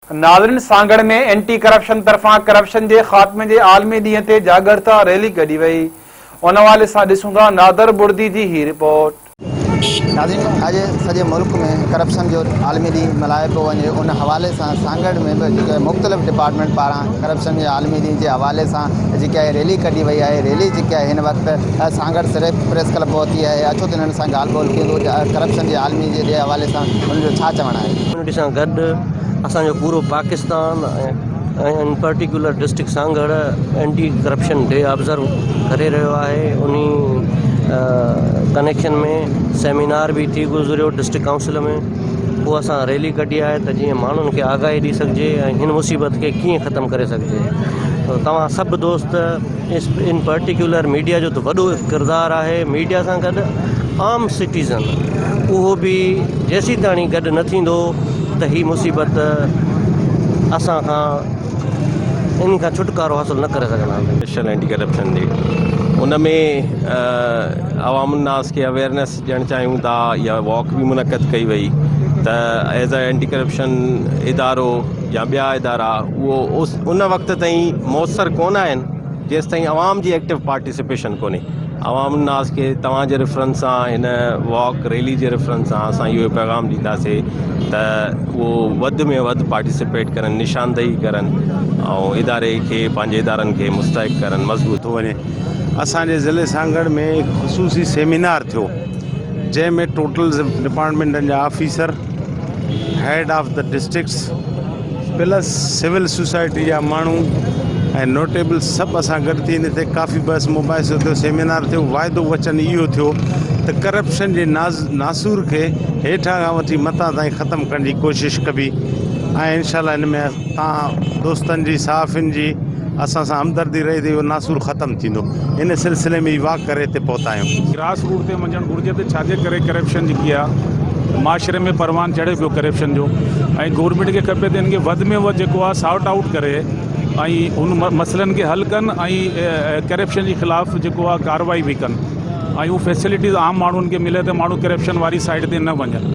नाज़रीन, सांगड़ में anti corruption तरफां करप्शन के खात्मे के आलमी ॾींहं ते जागरता रैली कढी वई। उन हवाले सां ॾिसूं था नादर बुर्दी जी ही रिपोर्ट। नाज़रीन, अॼु सॼे मुल्क में करप्शन जो आलमी ॾींहुं मल्हायो पियो वञे। उन हवाले सां सांगड़ में बि मुख़्तलिफ़ डिपार्टमेंट पारां करप्शन जे आलमी ॾींहं जे हवाले सां जेकी आहे रैली कढी वई आहे। रैली जेकी आहे हिन वक़्तु सांगड़ सिर्फ़ प्रेस क्लब पहुती आहे। अचो त हिननि सां ॻाल्हि ॿोल थींदो करप्शन जे आलमी जे हवाले सां हुनजो छा चवणु आहे। कम्युनिटी सां गॾु असांजो पूरो पाकिस्तान इन particular district Sanghar anti corruption day observe करे रहियो आहे। उन कनेक्शन में सेमिनार भी थी गुज़रियो डिस्ट्रिक्ट काउंसिल में। वो असां रैली कढी आहे त जीअं माण्हुनि खे आगाही ॾी सघिजे ऐं हिन मुसीबत खे कीअं ख़तमु करे सघिजे। त तव्हां सभु दोस्त इन पर्टिकुलर मीडिया जो त वॾो किरदारु आहे। मीडिया सां गॾु आम सिटीज़न उहो बि जेसीं ताणी गॾु न थींदो त ही मुसीबत असां खां इन खां छुटकारो हासिल न करे सघंदा। नेशनल एंटी करप्शन डे उन में अवामुन्नास के अवेयरनेस ॾियणु चाहियूं था। या वॉक भी मुनक़द कई वई त एज़ अ एंटी करप्शन इदारो या ॿिया इदारा उहो उन वक़्त ताईं मौसर कोन आहिनि जेसि ताईं अवाम जी एक्टिव पार्टिसिपेशन कोन्हे। अवामुन्नास के तव्हांजे रेफरेंस सां हिन वॉक रैली जे रेफरेंस सां असां इहो पैगाम ॾींदासीं त उहो वधि में वधि पार्टिसिपेट करनि, निशानदेही करनि ऐं इदारे खे पंहिंजे इदारनि खे मुस्तहक करनि, मज़बूत थो वञे। असांजे ज़िले सांगड़ में हिकु ख़ुसूसी सेमिनार थियो जंहिंमें टोटल डिपार्टमेंटनि जा officer, head of the districts plus civil society जा माण्हू ऐं नोटेबल सभु असां गॾु थी हिन ते काफ़ी बहस मुबाहिसो थियो, सेमिनार थियो। वाइदो वचन इहो थियो त करप्शन जे नासूर खे हेठां खां वठी मथां ताईं ख़तमु करण जी कोशिशि कबी ऐं इनशाला हिन में तव्हां दोस्तनि जी साफ़िन जी असां सां हमदर्दी रही थी, उहो नासूर ख़तमु थींदो। इन सिलसिले में ई वाक करे हिते पहुता आहियूं। ग्रास रूट ते वञणु घुरिजे त छाजे करे करप्शन जेकी आहे माशरे में परवान चढ़े पियो करप्शन जो। ऐं गवर्नमेंट खे खपे त इनखे वधि में वधि जेको आहे सॉर्ट आउट करे ऐं उन मसइलनि खे हल कनि ऐं करप्शन जे ख़िलाफ़ु जेको आहे कार्रवाई बि कनि ऐं उहो फैसिलिटीज़ आम माण्हुनि खे मिले त माण्हू करप्शन वारी साइड ते न वञनि।